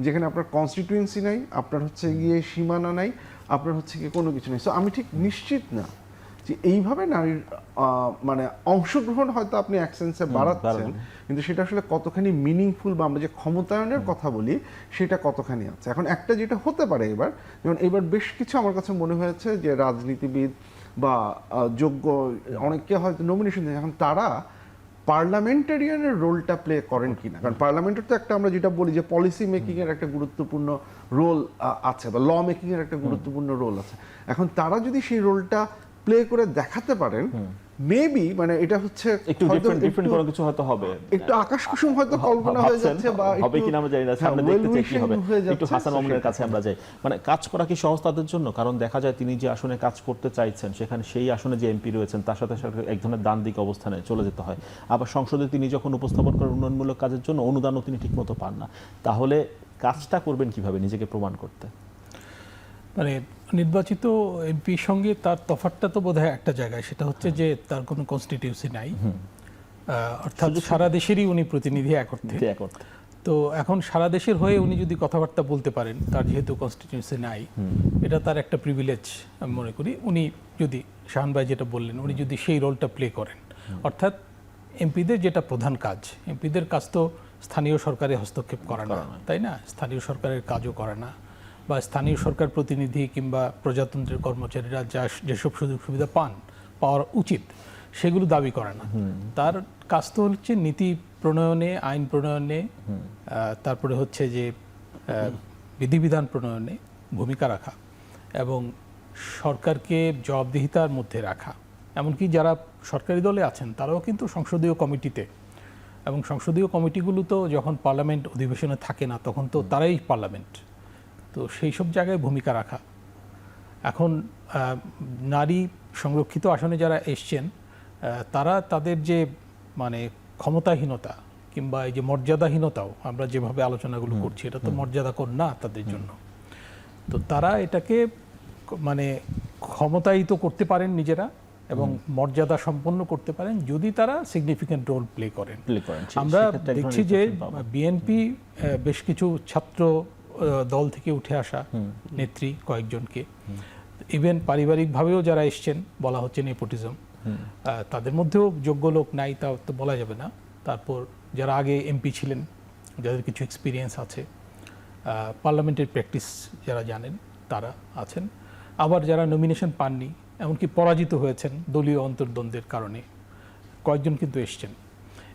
যেখানে আপনার কনস্টিটিউয়েন্সি নাই, আপনার হচ্ছে গিয়ে সীমানা নাই, আপনার হচ্ছে গিয়ে কোনো কিছু নেই। সো আমি ঠিক নিশ্চিত না যে এইভাবে নারীর মানে অংশগ্রহণ হয়তো আপনি এক সেন্সে বাড়াচ্ছেন, কিন্তু সেটা আসলে কতখানি মিনিংফুল বা আমরা যে ক্ষমতায়নের কথা বলি সেটা কতখানি আছে। এখন একটা যেটা হতে পারে এবার, যেমন এবার বেশ কিছু আমার কাছে মনে হয়েছে যে রাজনীতিবিদ বা যোগ্য অনেকে হয়তো নমিনেশন দেয়, এখন তারা পার্লামেন্টারিয়ানের রোলটা প্লে করেন কিনা, কারণ পার্লামেন্টের তো একটা আমরা যেটা বলি যে পলিসি মেকিং এর একটা গুরুত্বপূর্ণ রোল আছে বা ল মেকিং এর একটা গুরুত্বপূর্ণ রোল আছে। এখন তারা যদি সেই রোলটা প্লে করে দেখাতে পারেন, মেবি মানে এটা হচ্ছে একটু ডিফারেন্ট কোনো কিছু হয়তো হবে, একটু আকাশ কুসুম হয়তো কল্পনা হয়ে যাচ্ছে বা হবে কিনা আমরা জানি না, সামনে দেখতে চাই কি হবে। একটু হাসান মামুনের কাছে আমরা যাই। মানে কাজ করা কি সহজ তাদের জন্য? কারণ দেখা যায় তিনি যে আসনে কাজ করতে চাইছেন সেখানে সেই আসনে যে এমপি রয়েছেন তার সাথে এক ধরনের ডান দিক অবস্থানে চলে যেতে হয়। আবার সংসদে তিনি যখন উপস্থাপন করেন উন্নয়নমূলক কাজের জন্য অনুদানও তিনি ঠিকমতো পান না। তাহলে কাজটা করবেন কিভাবে নিজেকে প্রমাণ করতে? মানে নির্বাচিত এমপির সঙ্গে তার তফাৎটা তো বোধহয় একটা জায়গায়, সেটা হচ্ছে যে তার কোনো কনস্টিটিউয়েন্সি নাই, অর্থাৎ সারা দেশেরই উনি প্রতিনিধি এক অর্থে। তো এখন সারা দেশের হয়ে উনি যদি কথাবার্তা বলতে পারেন, তার যেহেতু কনস্টিটিউয়েন্সি নাই, এটা তার একটা প্রিভিলেজ আমি মনে করি। উনি যদি, শাহান ভাই যেটা বললেন, উনি যদি সেই রোলটা প্লে করেন, অর্থাৎ এমপিদের যেটা প্রধান কাজ, এমপিদের কাজ তো স্থানীয় সরকারে হস্তক্ষেপ করা না, তাই না, স্থানীয় সরকারের কাজও করে না, বা স্থানীয় সরকার প্রতিনিধি কিংবা প্রজাতন্ত্রের কর্মচারীরা যেসব সুযোগ সুবিধা পাওয়ার উচিত সেগুলো দাবি করে না। তার কাজ তো হচ্ছে নীতি প্রণয়নে, আইন প্রণয়নে, তারপরে হচ্ছে যে বিধিবিধান প্রণয়নে ভূমিকা রাখা এবং সরকারকে জবাবদিহিতার মধ্যে রাখা। এমনকি যারা সরকারি দলে আছেন তারাও কিন্তু সংসদীয় কমিটিতে, এবং সংসদীয় কমিটিগুলো তো যখন পার্লামেন্ট অধিবেশনে থাকে না তখন তো তারাই পার্লামেন্ট, তো সেই সব জায়গায় ভূমিকা রাখা। এখন নারী সংরক্ষিত আসনে যারা এসছেন তারা তাদের যে মানে ক্ষমতাহীনতা কিংবা এই যে মর্যাদাহীনতাও আমরা যেভাবে আলোচনাগুলো করছি, এটা তো মর্যাদাকর না তাদের জন্য। তো তারা এটাকে মানে ক্ষমতায়িত করতে পারেন নিজেরা এবং মর্যাদা সম্পন্ন করতে পারেন যদি তারা সিগনিফিক্যান্ট রোল প্লে করেন। আমরা দেখছি যে বিএনপি বেশ কিছু ছাত্র দল থেকে উঠে আসা নেত্রী কয়েকজনকে, ইভেন পারিবারিকভাবেও যারা এসছেন বলা হচ্ছে নেপোটিজম, তাদের মধ্যেও যোগ্য লোক নাই তা তো বলা যাবে না। তারপর যারা আগে এমপি ছিলেন, যাদের কিছু এক্সপিরিয়েন্স আছে, পার্লামেন্টের প্র্যাকটিস যারা জানেন তারা আছেন, আবার যারা নমিনেশন পাননি, এমনকি পরাজিত হয়েছেন দলীয় অন্তর্দ্বন্দ্বের কারণে কয়েকজন কিন্তু এসছেন,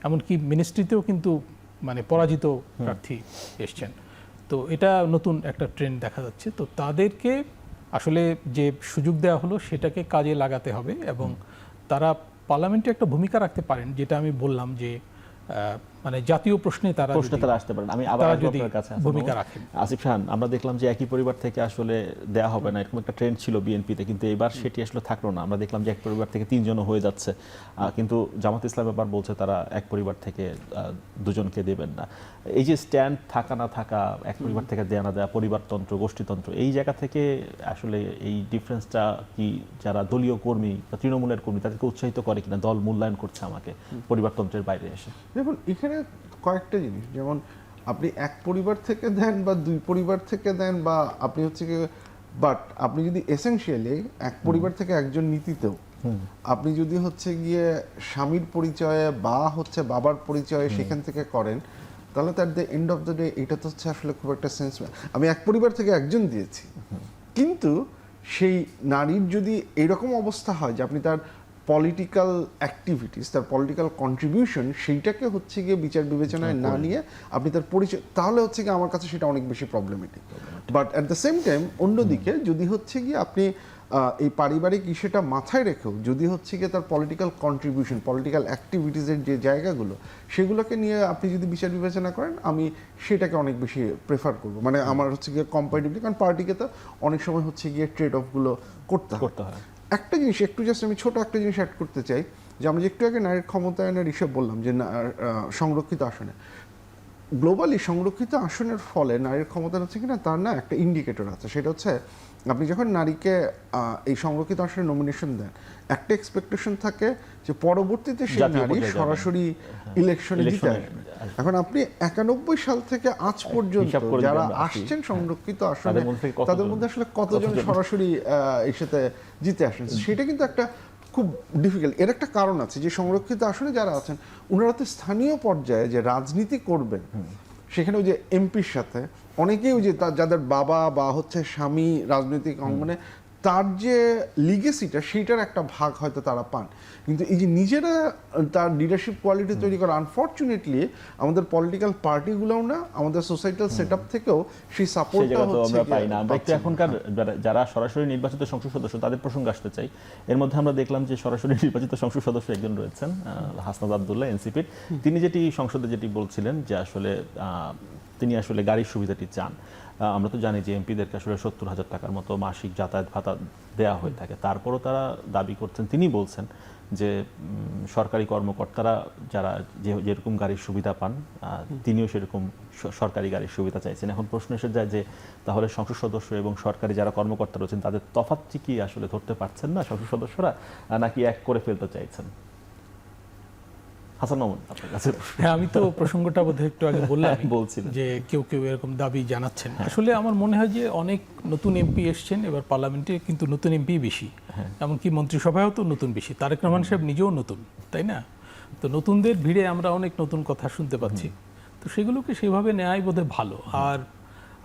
এমনকি মিনিস্ট্রিতেও কিন্তু মানে পরাজিত প্রার্থী এসছেন। তো এটা নতুন একটা ট্রেন্ড দেখা যাচ্ছে। তো তাদেরকে আসলে যে সুযোগ দেওয়া হলো সেটাকে কাজে লাগাতে হবে এবং তারা পার্লামেন্টে একটা ভূমিকা রাখতে পারেন, যেটা আমি বললাম যে মানে জাতীয় প্রশ্নে তারা আসতে পারেন। আমি আবার আপনার কাছে ভূমিকা রাখেন। আসিফ খান, আমরা দেখলাম যে একই পরিবার থেকে আসলে দেয়া হবে না এরকম একটা ট্রেন্ড ছিল বিএনপিতে, কিন্তু এবার সেটি আসলে থাকলো না। আমরা দেখলাম যে এক পরিবার থেকে 3 জনও হয়ে যাচ্ছে, কিন্তু জামাত ইসলাম এবার বলছে তারা এক পরিবার থেকে 2 জনকে দেবেন না। এই যে স্ট্যান্ড থাকা না থাকা, এক পরিবার থেকে দেয়া না দেয়া, পরিবারতন্ত্র, গোষ্ঠীতন্ত্র, এই জায়গা থেকে আসলে এই ডিফারেন্সটা কি যারা দলীয় কর্মী বা তৃণমূলের কর্মী তাদেরকে উৎসাহিত করে কিনা, দল মূল্যায়ন করছে আমাকে পরিবারতন্ত্রের বাইরে এসে? দেখুন, এখানে কয়েকটা জিনিস, যেমন আপনি এক পরিবার থেকে দেন বা 2 পরিবার থেকে দেন বা আপনি হচ্ছে কি, বাট আপনি যদি এসেনশিয়ালি এক পরিবার থেকে একজন নীতিতেও আপনি যদি হচ্ছে গিয়ে স্বামীর পরিচয়ে বা হচ্ছে বাবার পরিচয়ে সেখান থেকে করেন, তাহলে তার the end of the day এটা তো হচ্ছে আসলে খুব একটা সেন্স। আমি এক পরিবার থেকে একজন দিয়েছি, কিন্তু সেই নারীর যদি এরকম অবস্থা হয় যে আপনি তার পলিটিক্যাল অ্যাক্টিভিটিস, তার পলিটিক্যাল কন্ট্রিবিউশন, সেইটাকে হচ্ছে গিয়ে বিচার বিবেচনায় না নিয়ে আপনি তার পরিচয়, তাহলে হচ্ছে গিয়ে আমার কাছে সেটা অনেক বেশি problematic. But at the same time অন্যদিকে যদি হচ্ছে গিয়ে আপনি এই পারিবারিক ইস্যুটা মাথায় রেখেও যদি হচ্ছে গিয়ে তার পলিটিক্যাল কন্ট্রিবিউশন, পলিটিক্যাল অ্যাক্টিভিটিসের যে জায়গাগুলো, সেগুলোকে নিয়ে আপনি যদি বিচার বিবেচনা করেন, আমি সেটাকে অনেক বেশি প্রেফার করবো। মানে আমার হচ্ছে গিয়ে কম্পারেটিভলি, কারণ পার্টিকে তো অনেক সময় হচ্ছে গিয়ে ট্রেড অফগুলো করতে হয়। একটা জিনিস একটু জাস্ট আমি ছোট একটা জিনিস অ্যাড করতে চাই, যে আমরা যে একটু আগে নারীর ক্ষমতায়নের হিসেব বললাম যে সংরক্ষিত আসনে, গ্লোবালি সংরক্ষিত আসনের ফলে নারীর ক্ষমতায়ন হচ্ছে কিনা তার না একটা ইন্ডিকেটর আছে। সেটা হচ্ছে আপনি যখন নারীকে এই সংরক্ষিত আসনে নমিনেশন দেন, একটা এক্সপেকটেশন থাকে যে পরবর্তীতে সেই নারী সরাসরি ইলেকশনে জিতে আসবে। এখন আপনি 91 সাল থেকে আজ পর্যন্ত যারা আসছেন সংরক্ষিত আসনে, তাদের মধ্যে আসলে কতজন সরাসরি এই সাথে জিতে আসেন, সেটা কিন্তু একটা খুব ডিফিকাল্ট। এর একটা কারণ আছে যে সংরক্ষিত আসনে যারা আছেন ওনারা তো স্থানীয় পর্যায়ে যে রাজনীতি করবেন, সেখানে ওই যে এমপির সাথে অনেকেই ওই যে যাদের বাবা বা হচ্ছে স্বামী রাজনৈতিক অঙ্গনে, তার যে লিগেসিটা সেইটার একটা ভাগ হয়তো তারা পান, কিন্তু এই যে নিজেরা তার লিডারশিপ কোয়ালিটি তৈরি করা, আনফর্চুনেটলি আমাদের পলিটিক্যাল পার্টিগুলোও না, আমাদের সোসাইটাল সেটআপ থেকেও সেই সাপোর্টটা আমরা পাই না। আমরা একটু এখনকার যারা সরাসরি নির্বাচিত সংসদ সদস্য তাদের প্রসঙ্গে আসতে চাই। এর মধ্যে আমরা দেখলাম যে সরাসরি নির্বাচিত সংসদ সদস্য একজন রয়েছেন, হাসনাত আব্দুল্লাহ, এনসিপির। তিনি সংসদে যেটি বলছিলেন যে আসলে তিনি আসলে গাড়ির সুবিধাটি চান। আমরা তো জানি যে এমপিদেরকে আসলে 70,000 টাকার মতো মাসিক যাতায়াত ভাতা দেওয়া হয়ে থাকে, তারপরও তারা দাবি করছেন, তিনি বলছেন যে সরকারি কর্মকর্তারা যারা যেরকম গাড়ির সুবিধা পান তিনিও সেরকম সরকারি গাড়ির সুবিধা চাইছেন। এখন প্রশ্ন এসে যায় যে তাহলে সংসদ সদস্য এবং সরকারি যারা কর্মকর্তা রয়েছেন তাদের তফাৎটি কি আসলে ধরতে পারছেন না সংসদ সদস্যরা, নাকি এক করে ফেলতে চাইছেন? হাসান মামুন, আপনার কাছে। হ্যাঁ, আমি তো প্রসঙ্গটা বোধহয় একটু আগে বললাম যে কেউ কেউ এরকম দাবি জানাচ্ছেন। আসলে আমার মনে হয় যে অনেক নতুন এমপি এসছেন এবার পার্লামেন্টে, কিন্তু নতুন এমপি বেশি, এমনকি মন্ত্রিসভায়ও তো নতুন বেশি। তারেক রহমান সাহেব নিজেও নতুন, তাই না? তো নতুনদের ভিড়ে আমরা অনেক নতুন কথা শুনতে পাচ্ছি, তো সেগুলোকে সেভাবে নেওয়াই বোধহয় ভালো। আর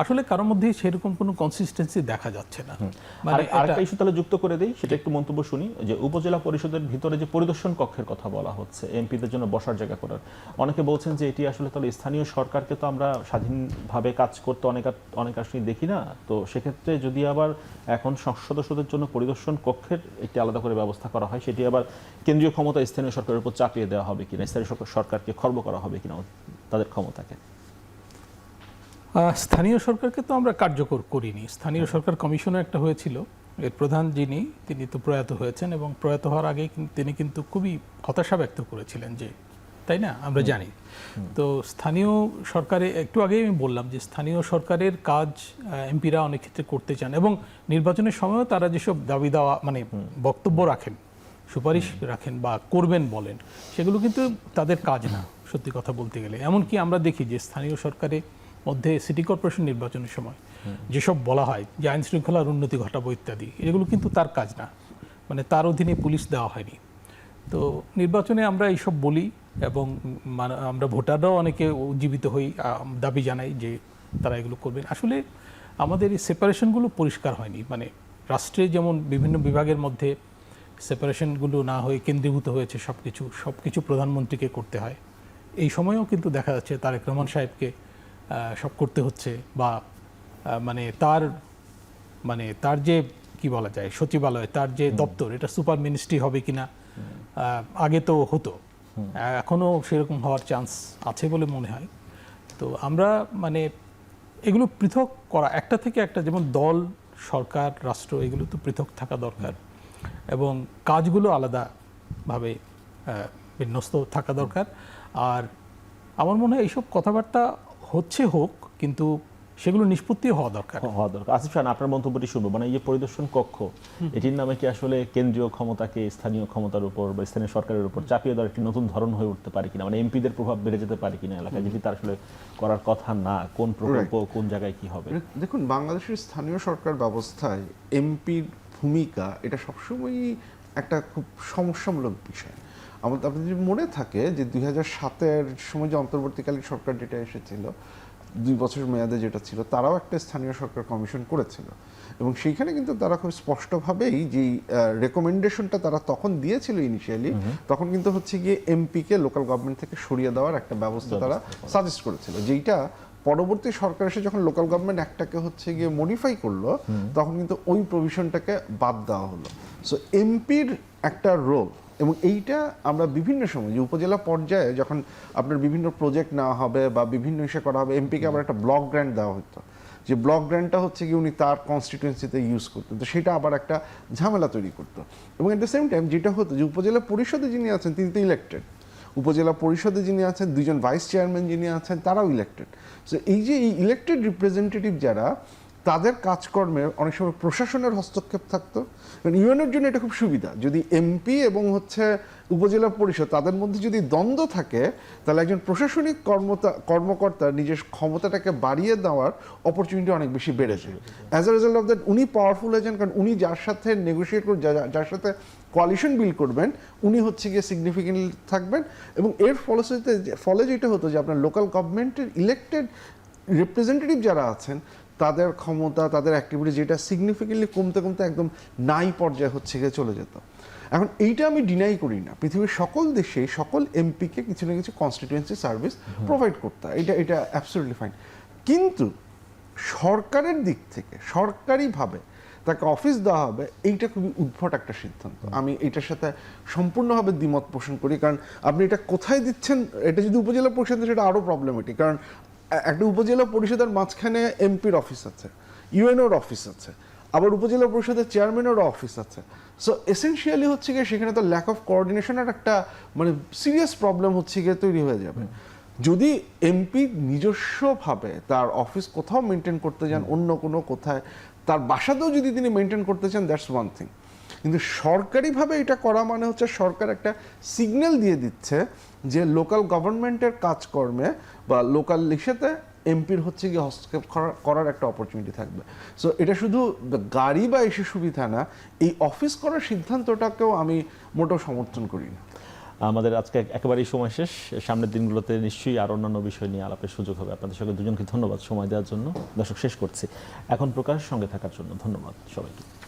আসলে কারোর মধ্যে সেরকম কোনো কনসিস্টেন্সি দেখা যাচ্ছে না। মানে আরেকটা ইস্যু তাহলে যুক্ত করে দেই, সেটা একটু মন্তব্য শুনি। যে উপজেলা পরিষদের ভিতরে যে পরিদর্শন কক্ষের কথা বলা হচ্ছে এমপিদের জন্য বসার জায়গা করার, অনেকে বলছেন যে এটি আসলে তাহলে স্থানীয় সরকারকে তো আমরা স্বাধীনভাবে কাজ করতে অনেক আসলে দেখি না, তো সেক্ষেত্রে যদি আবার এখন সংসদ সদস্যদের জন্য পরিদর্শন কক্ষের একটি আলাদা করে ব্যবস্থা করা হয়, সেটি আবার কেন্দ্রীয় ক্ষমতা স্থানীয় সরকারের উপর চাপিয়ে দেওয়া হবে কিনা, স্থানীয় সরকারকে খর্ব করা হবে কিনা তাদের ক্ষমতাকে? স্থানীয় সরকারকে তো আমরা কার্যকর করিনি। স্থানীয় সরকার কমিশনও একটা হয়েছিল, এর প্রধান তিনি তো প্রয়াত হয়েছেন, এবং প্রয়াত হওয়ার আগে তিনি কিন্তু খুবই হতাশা ব্যক্ত করেছিলেন, যে তাই না, আমরা জানি। তো স্থানীয় সরকারে একটু আগেই আমি বললাম যে স্থানীয় সরকারের কাজ এমপিরা অনেক ক্ষেত্রে করতে চান, এবং নির্বাচনের সময়ও তারা যেসব দাবি দেওয়া মানে বক্তব্য রাখেন, সুপারিশ রাখেন বা করবেন বলেন, সেগুলো কিন্তু তাদের কাজ না সত্যি কথা বলতে গেলে। এমনকি আমরা দেখি যে স্থানীয় সরকারে মধ্যে সিটি কর্পোরেশন নির্বাচনের সময় যেসব বলা হয় যে আইন শৃঙ্খলার উন্নতি ঘটাবো ইত্যাদি, এগুলো কিন্তু তার কাজ না, মানে তার অধীনে পুলিশ দেওয়া হয়নি। তো নির্বাচনে আমরা এইসব বলি, এবং আমরা ভোটাররাও অনেকে উজ্জীবিত হই, দাবি জানাই যে তারা এগুলো করবেন। আসলে আমাদের এই সেপারেশনগুলো পরিষ্কার হয়নি, মানে রাষ্ট্রে যেমন বিভিন্ন বিভাগের মধ্যে সেপারেশনগুলো না হয়ে কেন্দ্রীভূত হয়েছে সব কিছু প্রধানমন্ত্রীকে করতে হয়। এই সময়েও কিন্তু দেখা যাচ্ছে তারেক রহমান সাহেবকে সব করতে হচ্ছে, বা তার যে কি বলা যায় সচিবালয়, তার যে দপ্তর, এটা সুপার মিনিস্ট্রি হবে কিনা, আগে তো হতো, এখনো সেরকম হওয়ার চান্স আছে বলে মনে হয়। তো আমরা মানে এগুলো পৃথক করা, একটা থেকে একটা, যেমন দল, সরকার, রাষ্ট্র, এগুলো তো পৃথক থাকা দরকার, এবং কাজগুলো আলাদাভাবে বিন্যস্ত থাকা দরকার। আর আমার মনে হয় এইসব কথাবার্তা হোক, কিন্তু সেগুলো নিষ্পত্তি হওয়া দরকার। আসিফ খান, আপনার মন্তব্যটি শুনবো। মানে এই যে পরিদর্শন কক্ষ, এটির নামে কি আসলে কেন্দ্রীয় ক্ষমতাকে স্থানীয় ক্ষমতার উপর বা স্থানীয় সরকারের উপর চাপিয়ে দেওয়ার একটি নতুন ধরন হয়ে উঠতে পারে কিনা, মানে এমপিদের প্রভাব বেড়ে যেতে পারে কিনা এলাকায়, যেটি তার আসলে করার কথা না, কোন প্রকল্প কোন জায়গায় কি হবে? দেখুন, বাংলাদেশের স্থানীয় সরকার ব্যবস্থায় এমপির ভূমিকা এটা সবসময়ই একটা খুব সমস্যামূলক বিষয়। আপনাদের যদি মনে থাকে যে 2007-এর সময় যে অন্তর্বর্তীকালীন সরকার যেটা এসেছিল, 2 বছর মেয়াদে যেটা ছিল, তারাও একটা স্থানীয় সরকার কমিশন করেছিল, এবং সেইখানে কিন্তু তারা খুব স্পষ্টভাবেই যে রেকমেন্ডেশনটা তারা তখন দিয়েছিল ইনিশিয়ালি, তখন কিন্তু হচ্ছে গিয়ে এমপিকে লোকাল গভর্নমেন্ট থেকে সরিয়ে দেওয়ার একটা ব্যবস্থা তারা সাজেস্ট করেছিল, যেইটা পরবর্তী সরকার এসে যখন লোকাল গভর্নমেন্ট একটাকে হচ্ছে গিয়ে মডিফাই করলো, তখন কিন্তু ওই প্রভিশনটাকে বাদ দেওয়া হলো। সো এমপির একটা রোল, এবং এইটা আমরা বিভিন্ন সময় যে উপজেলা পর্যায়ে যখন আপনার বিভিন্ন প্রজেক্ট নেওয়া হবে বা বিভিন্ন ইস্যু করা হবে, এমপিকে আবার একটা ব্লক গ্র্যান্ট দেওয়া হতো, যে ব্লক গ্র্যান্টটা হচ্ছে কি উনি তার কনস্টিটুয়েন্সিতে ইউজ করতেন, তো সেটা আবার একটা ঝামেলা তৈরি করতো। এবং এট দ্য সেম টাইম যেটা হতো যে উপজেলা পরিষদে যিনি আছেন তিনি তো ইলেক্টেড, উপজেলা পরিষদে যিনি আছেন, 2জন ভাইস চেয়ারম্যান যিনি আছেন, তারাও ইলেক্টেড। সো এই যে এই ইলেক্টেড রিপ্রেজেন্টেটিভ যারা, তাদের কাজকর্মে অনেক সময় প্রশাসনের হস্তক্ষেপ থাকতো। কারণ ইউএনের জন্য এটা খুব সুবিধা, যদি এমপি এবং হচ্ছে উপজেলা পরিষদ তাদের মধ্যে যদি দ্বন্দ্ব থাকে, তাহলে একজন প্রশাসনিক কর্মকর্তা নিজের ক্ষমতাটাকে বাড়িয়ে দেওয়ার অপরচুনিটি অনেক বেশি বেড়ে যায়। As a result of that উনি পাওয়ারফুল হয়ে যান, কারণ উনি যার সাথে নেগোশিয়েট করবেন, যার সাথে কোয়ালিশন বিল করবেন, উনি হচ্ছে গিয়ে সিগনিফিকেন্টলি থাকবেন। এবং এর ফলে যেটা হতো যে আপনার লোকাল গভর্নমেন্টের ইলেক্টেড রিপ্রেজেন্টেটিভ যারা আছেন, তাদের ক্ষমতা, তাদের অ্যাক্টিভিটি যেটা সিগনিফিকেন্টলি কমতে কমতে একদম নাই পর্যায়ে হচ্ছে গিয়ে চলে যেত। এখন এইটা আমি ডিনাই করি না, পৃথিবীর সকল দেশে সকল এমপিকে কিছু না কিছু কনস্টিটিউয়েন্সি সার্ভিস প্রোভাইড করতে হয়, এটা অ্যাবসলিউটলি ফাইন। কিন্তু সরকারের দিক থেকে সরকারিভাবে তাকে অফিস দেওয়া হবে, এইটা খুবই উদ্ভট একটা সিদ্ধান্ত। আমি এটার সাথে সম্পূর্ণভাবে দ্বিমত পোষণ করি, কারণ আপনি এটা কোথায় দিচ্ছেন, এটা যদি উপজেলা পরিষদ, সেটা আরও প্রবলেমেটিক। কারণ একটা উপজেলা পরিষদের মাঝখানে এমপির অফিস আছে, ইউএনওর অফিস আছে, আবার উপজেলা পরিষদের চেয়ারম্যানেরও অফিস আছে। সো এসেনশিয়ালি হচ্ছে গিয়ে সেখানে তো ল্যাক অফ কোঅর্ডিনেশনের একটা মানে সিরিয়াস প্রবলেম হচ্ছে গিয়ে তৈরি হয়ে যাবে। যদি এমপি নিজস্বভাবে তার অফিস কোথাও মেনটেন করতে যান, অন্য কোনো কোথায় তার বাসাতেও যদি তিনি মেনটেন করতে চান, দ্যাটস ওয়ান থিং। কিন্তু সরকারিভাবে এটা করা মানে হচ্ছে সরকার একটা সিগন্যাল দিয়ে দিচ্ছে যে লোকাল গভর্নমেন্টের কাজকর্মে বা লোকাল ইস্যুতে এমপির হচ্ছে গিয়ে হস্তক্ষেপ করার একটা অপরচুনিটি থাকবে। সো এটা শুধু গাড়ি বা এসে সুবিধা না, এই অফিস করার সিদ্ধান্তটাকেও আমি মোটেও সমর্থন করি না। আমাদের আজকে একেবারেই সময় শেষ। সামনের দিনগুলোতে নিশ্চয়ই আর অন্যান্য বিষয় নিয়ে আলাপের সুযোগ হবে। আপনাদের সঙ্গে দুজনকে ধন্যবাদ সময় দেওয়ার জন্য। দর্শক, শেষ করছি। এখন প্রকাশ সঙ্গে থাকার জন্য ধন্যবাদ সবাইকে।